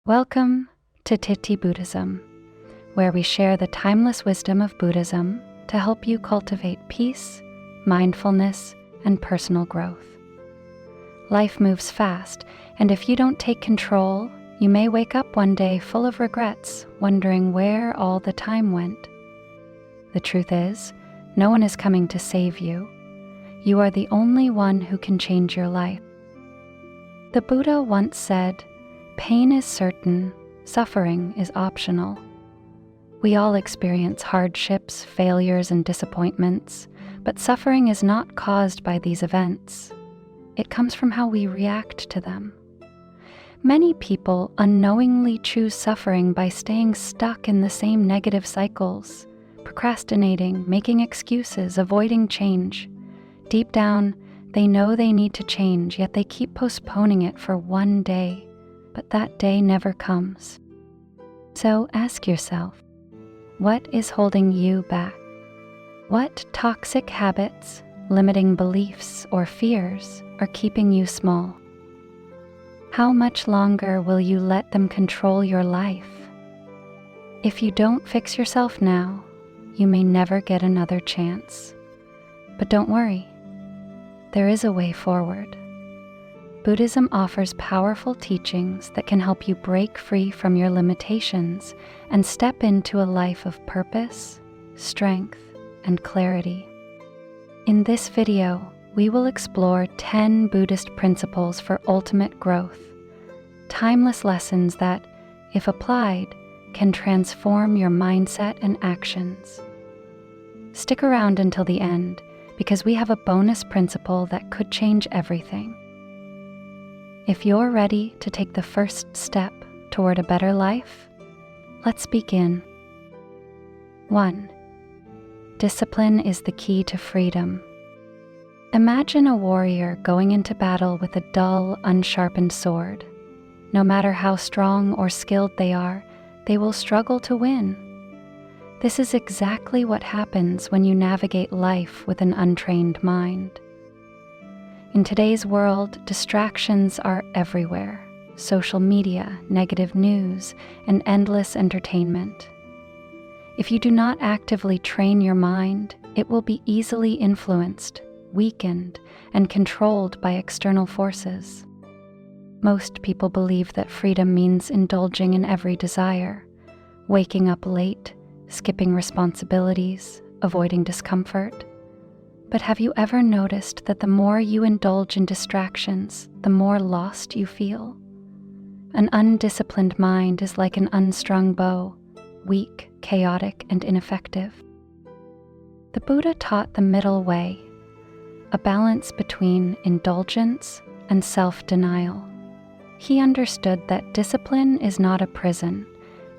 Welcome to TT-Buddhism, where we share the timeless wisdom of Buddhism to help you cultivate peace, mindfulness, and personal growth. Life moves fast, and if you don't take control, you may wake up one day full of regrets, wondering where all the time went. The truth is, no one is coming to save you. You are the only one who can change your life. The Buddha once said, "Pain is certain, suffering is optional." We all experience hardships, failures, and disappointments, but suffering is not caused by these events. It comes from how we react to them. Many people unknowingly choose suffering by staying stuck in the same negative cycles, procrastinating, making excuses, avoiding change. Deep down, they know they need to change, yet they keep postponing it for one day. But that day never comes. So ask yourself, what is holding you back? What toxic habits, limiting beliefs, or fears are keeping you small? How much longer will you let them control your life? If you don't fix yourself now, you may never get another chance. But don't worry, there is a way forward. Buddhism offers powerful teachings that can help you break free from your limitations and step into a life of purpose, strength, and clarity. In this video, we will explore 10 Buddhist principles for ultimate growth, timeless lessons that, if applied, can transform your mindset and actions. Stick around until the end, because we have a bonus principle that could change everything. If you're ready to take the first step toward a better life, let's begin. 1. Discipline is the key to freedom. Imagine a warrior going into battle with a dull, unsharpened sword. No matter how strong or skilled they are, they will struggle to win. This is exactly what happens when you navigate life with an untrained mind. In today's world, distractions are everywhere: social media, negative news, and endless entertainment. If you do not actively train your mind, it will be easily influenced, weakened, and controlled by external forces. Most people believe that freedom means indulging in every desire, waking up late, skipping responsibilities, avoiding discomfort. But have you ever noticed that the more you indulge in distractions, the more lost you feel? An undisciplined mind is like an unstrung bow, weak, chaotic, and ineffective. The Buddha taught the middle way, a balance between indulgence and self-denial. He understood that discipline is not a prison,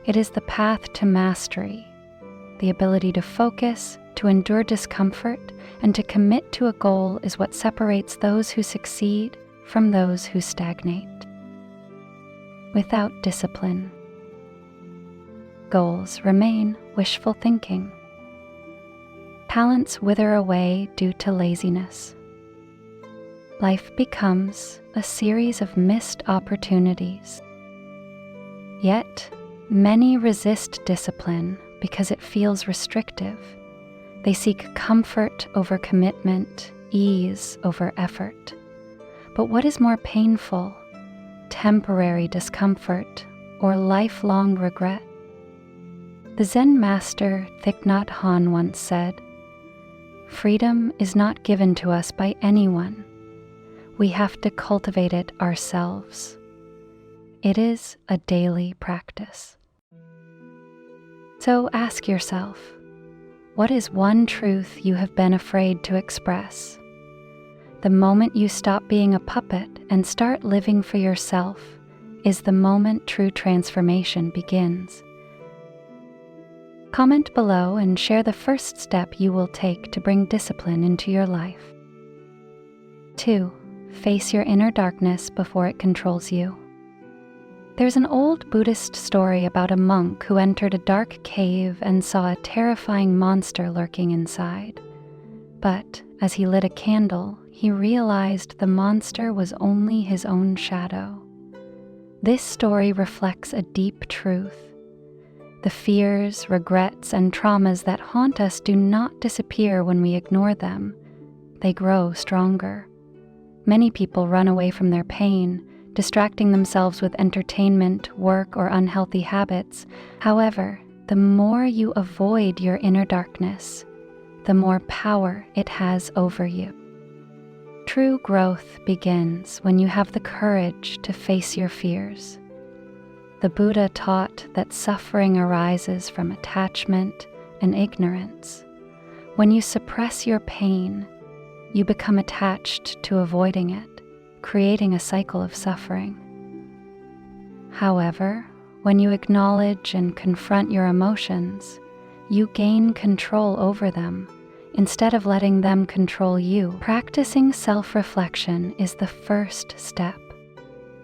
it is the path to mastery, the ability to focus, to endure discomfort, and to commit to a goal is what separates those who succeed from those who stagnate. Without discipline, goals remain wishful thinking. Talents wither away due to laziness. Life becomes a series of missed opportunities. Yet, many resist discipline because it feels restrictive. They seek comfort over commitment, ease over effort. But what is more painful, temporary discomfort or lifelong regret? The Zen master Thich Nhat Hanh once said, "Freedom is not given to us by anyone. We have to cultivate it ourselves." It is a daily practice. So ask yourself, what is one truth you have been afraid to express? The moment you stop being a puppet and start living for yourself is the moment true transformation begins. Comment below and share the first step you will take to bring discipline into your life. 2. Face your inner darkness before it controls you. There's an old Buddhist story about a monk who entered a dark cave and saw a terrifying monster lurking inside. But as he lit a candle, he realized the monster was only his own shadow. This story reflects a deep truth. The fears, regrets, and traumas that haunt us do not disappear when we ignore them. They grow stronger. Many people run away from their pain, distracting themselves with entertainment, work, or unhealthy habits. However, the more you avoid your inner darkness, the more power it has over you. True growth begins when you have the courage to face your fears. The Buddha taught that suffering arises from attachment and ignorance. When you suppress your pain, you become attached to avoiding it, creating a cycle of suffering. However, when you acknowledge and confront your emotions, you gain control over them instead of letting them control you. Practicing self-reflection is the first step.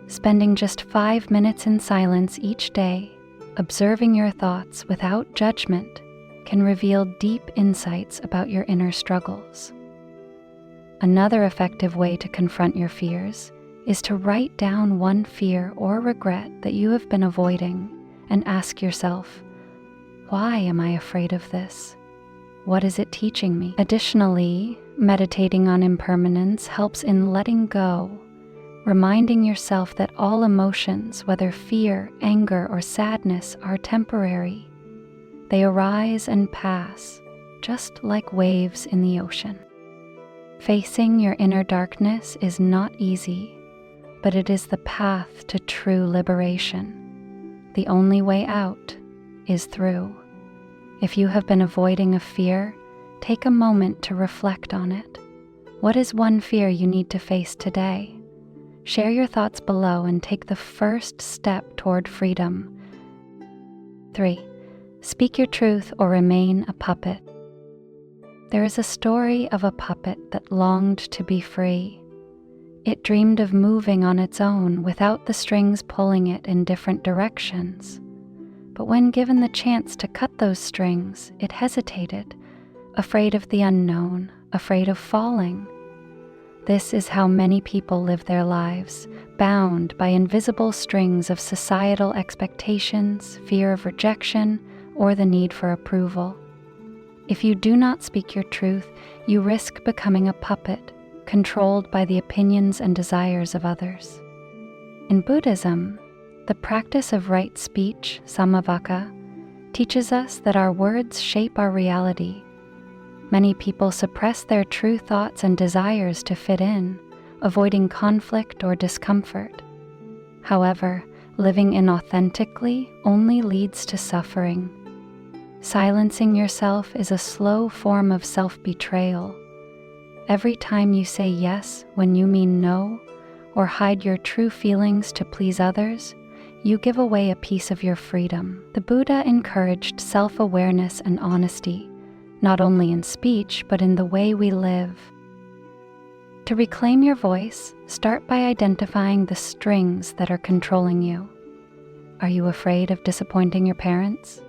Spending just 5 minutes in silence each day, observing your thoughts without judgment, can reveal deep insights about your inner struggles. Another effective way to confront your fears is to write down one fear or regret that you have been avoiding and ask yourself, why am I afraid of this? What is it teaching me? Additionally, meditating on impermanence helps in letting go, reminding yourself that all emotions, whether fear, anger, or sadness, are temporary. They arise and pass, just like waves in the ocean. Facing your inner darkness is not easy, but it is the path to true liberation. The only way out is through. If you have been avoiding a fear, take a moment to reflect on it. What is one fear you need to face today? Share your thoughts below and take the first step toward freedom. 3. Speak your truth or remain a puppet. There is a story of a puppet that longed to be free. It dreamed of moving on its own without the strings pulling it in different directions. But when given the chance to cut those strings, it hesitated, afraid of the unknown, afraid of falling. This is how many people live their lives, bound by invisible strings of societal expectations, fear of rejection, or the need for approval. If you do not speak your truth, you risk becoming a puppet, controlled by the opinions and desires of others. In Buddhism, the practice of right speech, samavaka, teaches us that our words shape our reality. Many people suppress their true thoughts and desires to fit in, avoiding conflict or discomfort. However, living inauthentically only leads to suffering. Silencing yourself is a slow form of self-betrayal. Every time you say yes when you mean no, or hide your true feelings to please others, you give away a piece of your freedom. The Buddha encouraged self-awareness and honesty, not only in speech, but in the way we live. To reclaim your voice, start by identifying the strings that are controlling you. Are you afraid of disappointing your parents?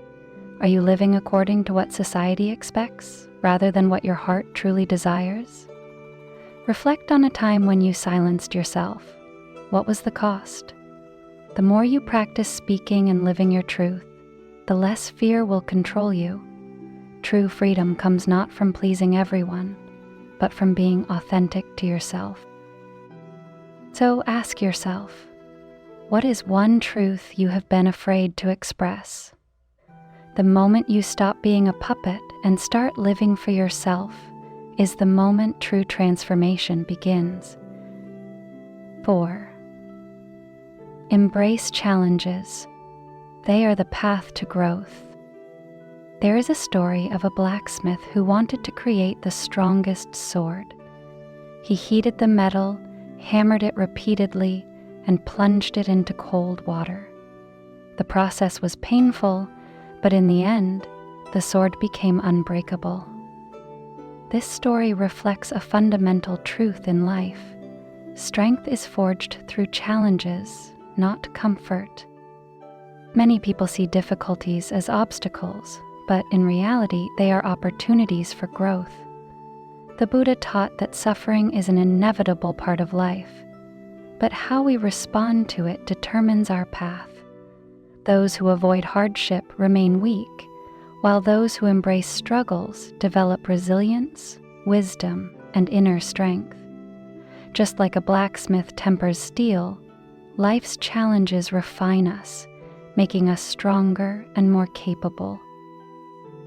Are you living according to what society expects, rather than what your heart truly desires? Reflect on a time when you silenced yourself. What was the cost? The more you practice speaking and living your truth, the less fear will control you. True freedom comes not from pleasing everyone, but from being authentic to yourself. So ask yourself, what is one truth you have been afraid to express? The moment you stop being a puppet and start living for yourself is the moment true transformation begins. 4. Embrace challenges. They are the path to growth. There is a story of a blacksmith who wanted to create the strongest sword. He heated the metal, hammered it repeatedly, and plunged it into cold water. The process was painful, but in the end, the sword became unbreakable. This story reflects a fundamental truth in life. Strength is forged through challenges, not comfort. Many people see difficulties as obstacles, but in reality, they are opportunities for growth. The Buddha taught that suffering is an inevitable part of life, but how we respond to it determines our path. Those who avoid hardship remain weak, while those who embrace struggles develop resilience, wisdom, and inner strength. Just like a blacksmith tempers steel, life's challenges refine us, making us stronger and more capable.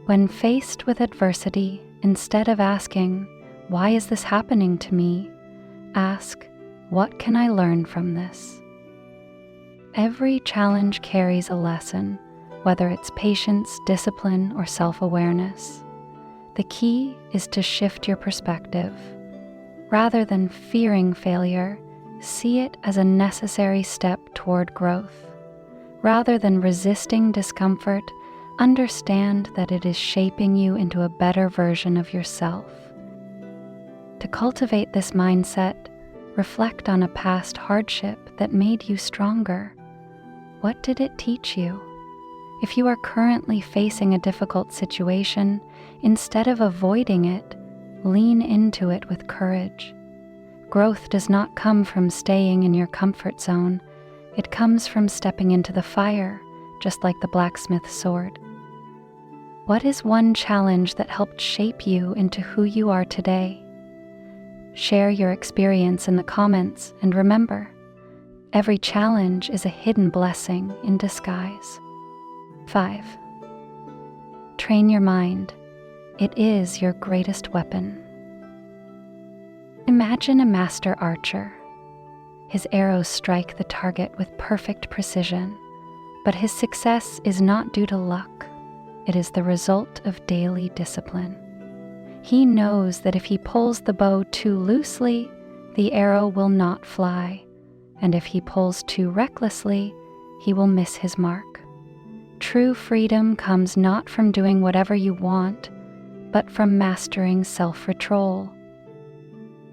When faced with adversity, instead of asking, "Why is this happening to me?" ask, "What can I learn from this?" Every challenge carries a lesson, whether it's patience, discipline, or self-awareness. The key is to shift your perspective. Rather than fearing failure, see it as a necessary step toward growth. Rather than resisting discomfort, understand that it is shaping you into a better version of yourself. To cultivate this mindset, reflect on a past hardship that made you stronger. What did it teach you? If you are currently facing a difficult situation, instead of avoiding it, lean into it with courage. Growth does not come from staying in your comfort zone. It comes from stepping into the fire, just like the blacksmith's sword. What is one challenge that helped shape you into who you are today? Share your experience in the comments, and remember, every challenge is a hidden blessing in disguise. 5. Train your mind. It is your greatest weapon. Imagine a master archer. His arrows strike the target with perfect precision, but his success is not due to luck. It is the result of daily discipline. He knows that if he pulls the bow too loosely, the arrow will not fly, and if he pulls too recklessly, he will miss his mark. True freedom comes not from doing whatever you want, but from mastering self-control.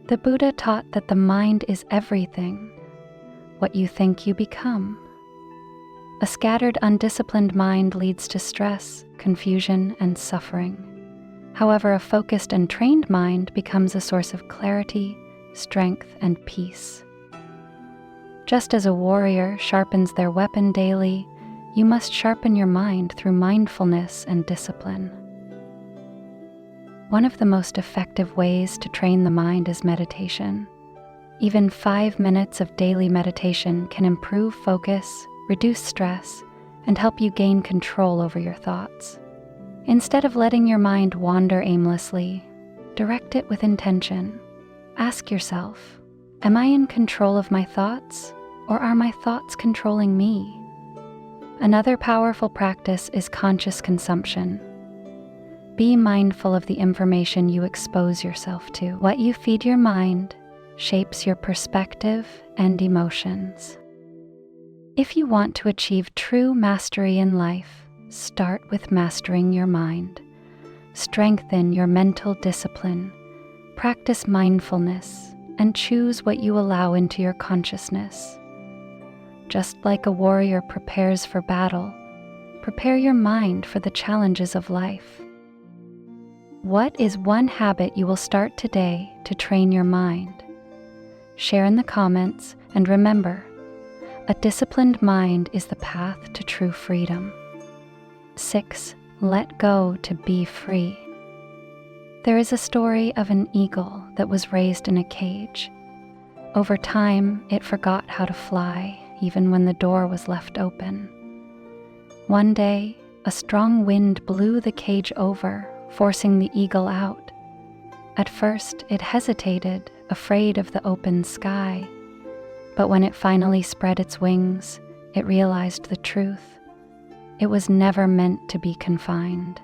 The Buddha taught that the mind is everything. What you think you become. A scattered, undisciplined mind leads to stress, confusion, and suffering. However, a focused and trained mind becomes a source of clarity, strength, and peace. Just as a warrior sharpens their weapon daily, you must sharpen your mind through mindfulness and discipline. One of the most effective ways to train the mind is meditation. Even 5 minutes of daily meditation can improve focus, reduce stress, and help you gain control over your thoughts. Instead of letting your mind wander aimlessly, direct it with intention. Ask yourself, am I in control of my thoughts, or are my thoughts controlling me? Another powerful practice is conscious consumption. Be mindful of the information you expose yourself to. What you feed your mind shapes your perspective and emotions. If you want to achieve true mastery in life, start with mastering your mind. Strengthen your mental discipline, practice mindfulness, and choose what you allow into your consciousness. Just like a warrior prepares for battle, prepare your mind for the challenges of life. What is one habit you will start today to train your mind? Share in the comments, and remember, a disciplined mind is the path to true freedom. 6. Let go to be free. There is a story of an eagle that was raised in a cage. Over time, it forgot how to fly, even when the door was left open. One day, a strong wind blew the cage over, forcing the eagle out. At first, it hesitated, afraid of the open sky. But when it finally spread its wings, it realized the truth. It was never meant to be confined.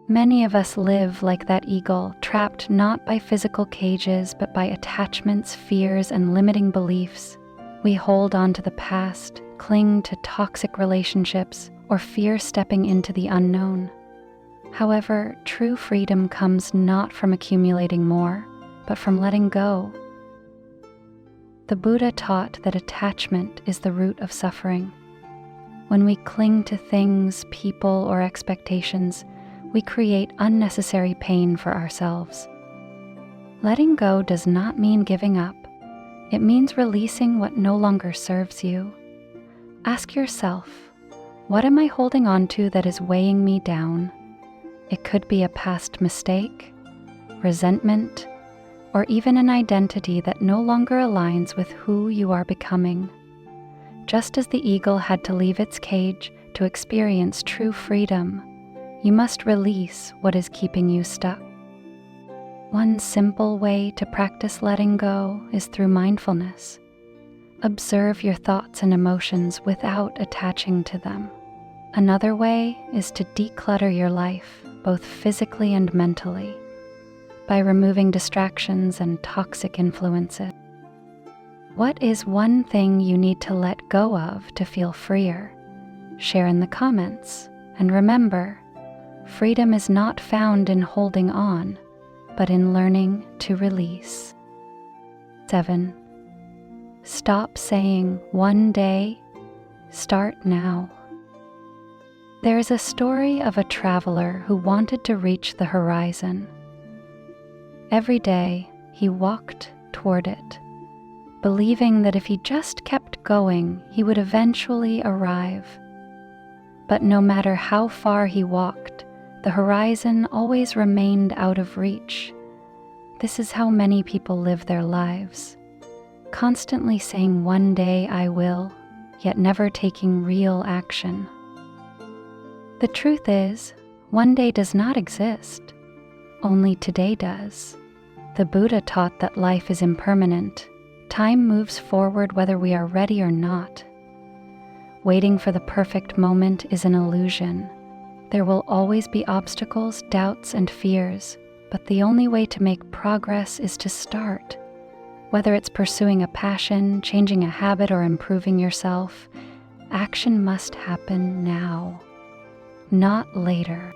Many of us live like that eagle, trapped not by physical cages, but by attachments, fears, and limiting beliefs. We hold on to the past, cling to toxic relationships, or fear stepping into the unknown. However, true freedom comes not from accumulating more, but from letting go. The Buddha taught that attachment is the root of suffering. When we cling to things, people, or expectations, we create unnecessary pain for ourselves. Letting go does not mean giving up. It means releasing what no longer serves you. Ask yourself, what am I holding on to that is weighing me down? It could be a past mistake, resentment, or even an identity that no longer aligns with who you are becoming. Just as the eagle had to leave its cage to experience true freedom, you must release what is keeping you stuck. One simple way to practice letting go is through mindfulness. Observe your thoughts and emotions without attaching to them. Another way is to declutter your life, both physically and mentally, by removing distractions and toxic influences. What is one thing you need to let go of to feel freer? Share in the comments, and remember, freedom is not found in holding on, but in learning to release. 7. Stop saying one day, start now. There is a story of a traveler who wanted to reach the horizon. Every day, he walked toward it, believing that if he just kept going, he would eventually arrive. But no matter how far he walked, the horizon always remained out of reach. This is how many people live their lives, constantly saying one day I will, yet never taking real action. The truth is, one day does not exist. Only today does. The Buddha taught that life is impermanent. Time moves forward whether we are ready or not. Waiting for the perfect moment is an illusion. There will always be obstacles, doubts, and fears, but the only way to make progress is to start. Whether it's pursuing a passion, changing a habit, or improving yourself, action must happen now, not later.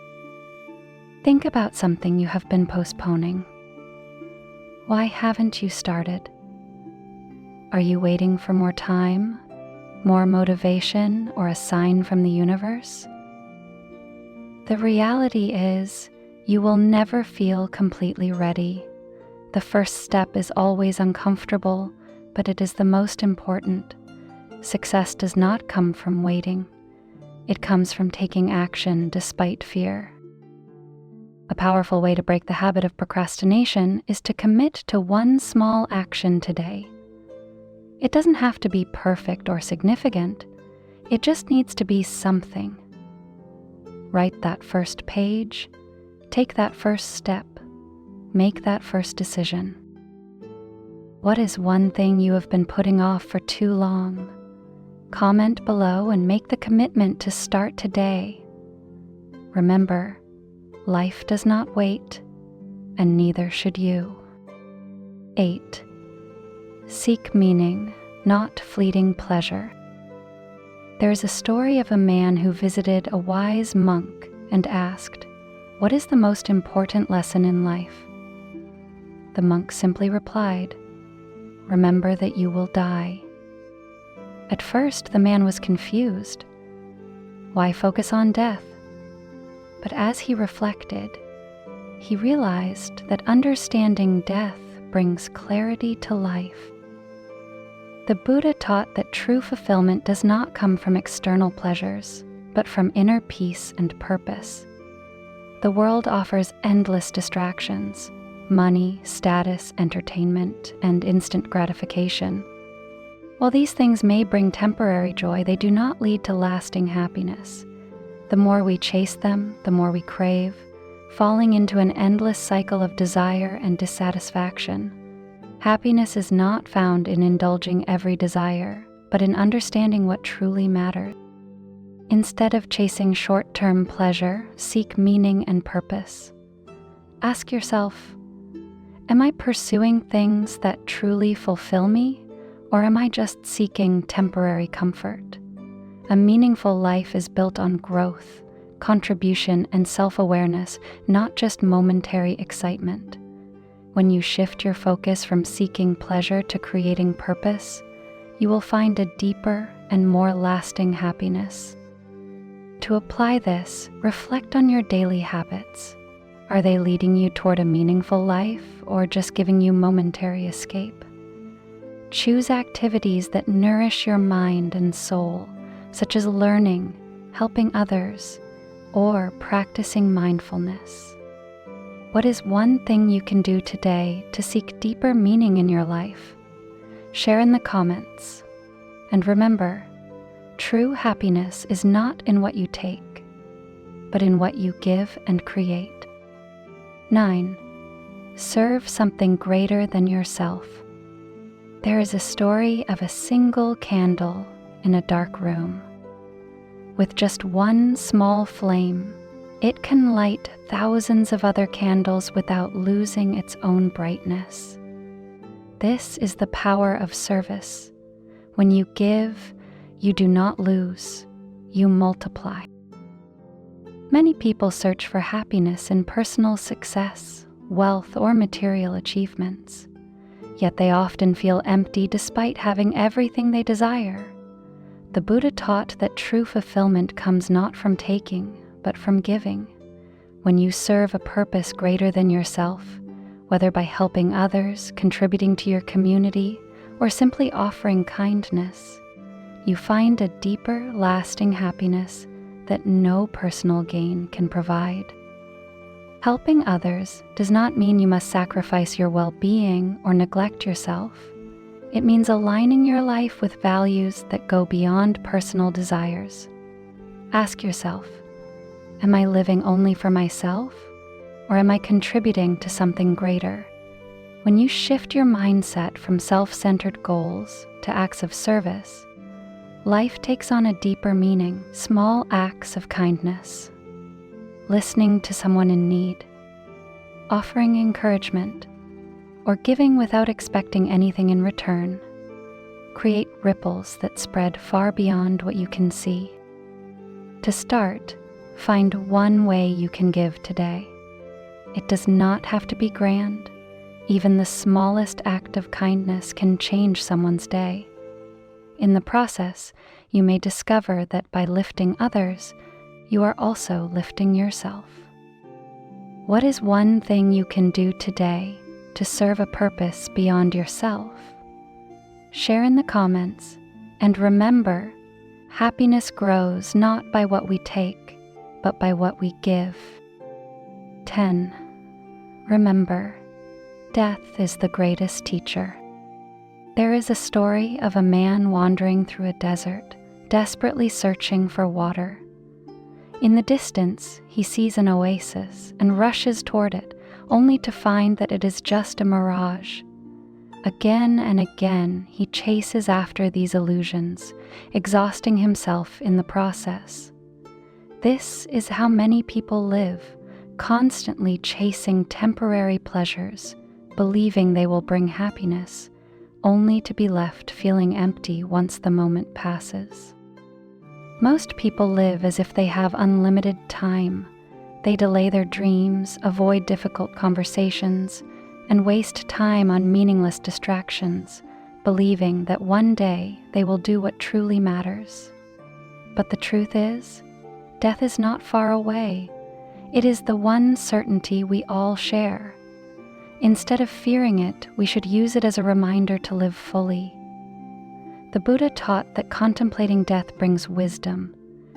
Think about something you have been postponing. Why haven't you started? Are you waiting for more time, more motivation, or a sign from the universe? The reality is, you will never feel completely ready. The first step is always uncomfortable, but it is the most important. Success does not come from waiting. It comes from taking action despite fear. A powerful way to break the habit of procrastination is to commit to one small action today. It doesn't have to be perfect or significant. It just needs to be something. Write that first page, take that first step, make that first decision. What is one thing you have been putting off for too long? Comment below and make the commitment to start today. Remember, life does not wait, and neither should you. 8. Seek meaning, not fleeting pleasure. There is a story of a man who visited a wise monk and asked, "What is the most important lesson in life?" The monk simply replied, "Remember that you will die." At first, the man was confused. Why focus on death? But as he reflected, he realized that understanding death brings clarity to life. The Buddha taught that true fulfillment does not come from external pleasures, but from inner peace and purpose. The world offers endless distractions: money, status, entertainment, and instant gratification. While these things may bring temporary joy, they do not lead to lasting happiness. The more we chase them, the more we crave, falling into an endless cycle of desire and dissatisfaction. Happiness is not found in indulging every desire, but in understanding what truly matters. Instead of chasing short-term pleasure, seek meaning and purpose. Ask yourself, am I pursuing things that truly fulfill me, or am I just seeking temporary comfort? A meaningful life is built on growth, contribution, and self-awareness, not just momentary excitement. When you shift your focus from seeking pleasure to creating purpose, you will find a deeper and more lasting happiness. To apply this, reflect on your daily habits. Are they leading you toward a meaningful life or just giving you momentary escape? Choose activities that nourish your mind and soul, such as learning, helping others, or practicing mindfulness. What is one thing you can do today to seek deeper meaning in your life? Share in the comments. And remember, true happiness is not in what you take, but in what you give and create. 9. Serve something greater than yourself. There is a story of a single candle in a dark room. With just one small flame, it can light thousands of other candles without losing its own brightness. This is the power of service. When you give, you do not lose, you multiply. Many people search for happiness in personal success, wealth, or material achievements. Yet they often feel empty despite having everything they desire. The Buddha taught that true fulfillment comes not from taking, but from giving. When you serve a purpose greater than yourself, whether by helping others, contributing to your community, or simply offering kindness, you find a deeper, lasting happiness that no personal gain can provide. Helping others does not mean you must sacrifice your well-being or neglect yourself. It means aligning your life with values that go beyond personal desires. Ask yourself, am I living only for myself, or am I contributing to something greater? When you shift your mindset from self-centered goals to acts of service, life takes on a deeper meaning. Small acts of kindness, listening to someone in need, offering encouragement, or giving without expecting anything in return, create ripples that spread far beyond what you can see. To start, find one way you can give today. It does not have to be grand. Even the smallest act of kindness can change someone's day. In the process, you may discover that by lifting others, you are also lifting yourself. What is one thing you can do today to serve a purpose beyond yourself? Share in the comments, and remember, happiness grows not by what we take, but by what we give. 10. Remember, death is the greatest teacher. There is a story of a man wandering through a desert, desperately searching for water. In the distance, he sees an oasis and rushes toward it, only to find that it is just a mirage. Again and again, he chases after these illusions, exhausting himself in the process. This is how many people live, constantly chasing temporary pleasures, believing they will bring happiness, only to be left feeling empty once the moment passes. Most people live as if they have unlimited time. They delay their dreams, avoid difficult conversations, and waste time on meaningless distractions, believing that one day they will do what truly matters. But the truth is, death is not far away. It is the one certainty we all share. Instead of fearing it, we should use it as a reminder to live fully. The Buddha taught that contemplating death brings wisdom,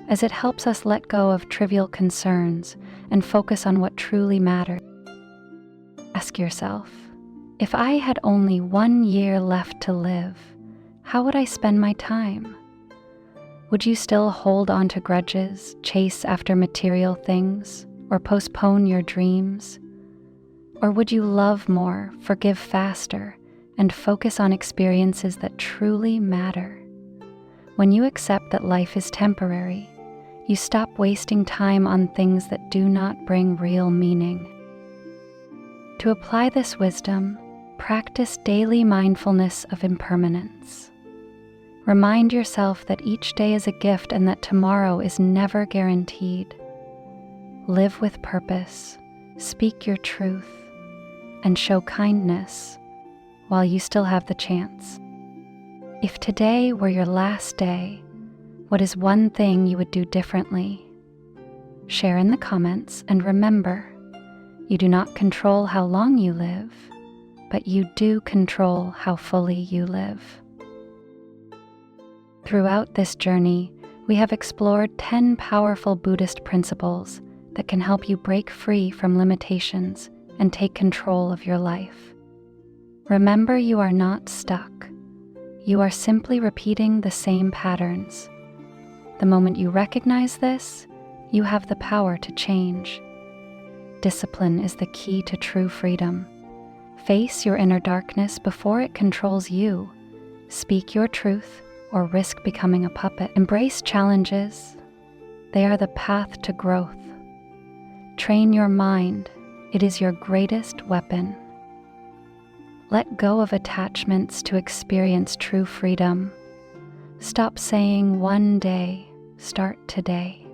as it helps us let go of trivial concerns and focus on what truly matters. Ask yourself, if I had only 1 year left to live, how would I spend my time? Would you still hold on to grudges, chase after material things, or postpone your dreams? Or would you love more, forgive faster, and focus on experiences that truly matter? When you accept that life is temporary, you stop wasting time on things that do not bring real meaning. To apply this wisdom, practice daily mindfulness of impermanence. Remind yourself that each day is a gift and that tomorrow is never guaranteed. Live with purpose, speak your truth, and show kindness while you still have the chance. If today were your last day, what is one thing you would do differently? Share in the comments, and remember, you do not control how long you live, but you do control how fully you live. Throughout this journey, we have explored 10 powerful Buddhist principles that can help you break free from limitations and take control of your life. Remember, you are not stuck. You are simply repeating the same patterns. The moment you recognize this, you have the power to change. Discipline is the key to true freedom. Face your inner darkness before it controls you. Speak your truth or risk becoming a puppet. Embrace challenges. They are the path to growth. Train your mind. It is your greatest weapon. Let go of attachments to experience true freedom. Stop saying one day, start today.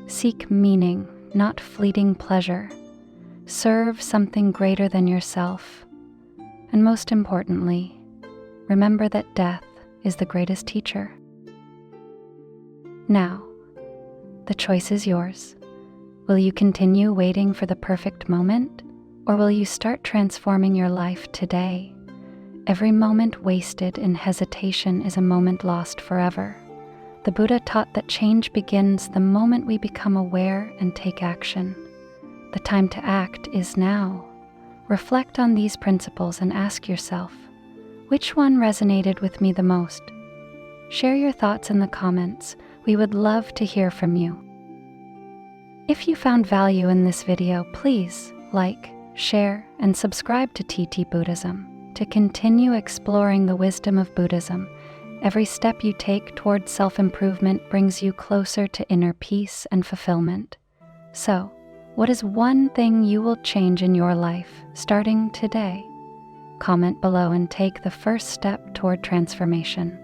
Seek meaning, not fleeting pleasure. Serve something greater than yourself. And most importantly, remember that death is the greatest teacher. Now, the choice is yours. Will you continue waiting for the perfect moment, or will you start transforming your life today? Every moment wasted in hesitation is a moment lost forever. The Buddha taught that change begins the moment we become aware and take action. The time to act is now. Reflect on these principles and ask yourself, which one resonated with me the most? Share your thoughts in the comments. We would love to hear from you. If you found value in this video, please like, share, and subscribe to TT-Buddhism to continue exploring the wisdom of Buddhism. Every step you take towards self-improvement brings you closer to inner peace and fulfillment. So, what is one thing you will change in your life starting today? Comment below and take the first step toward transformation.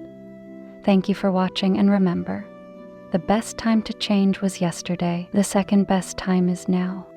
Thank you for watching, and remember, the best time to change was yesterday. The second best time is now.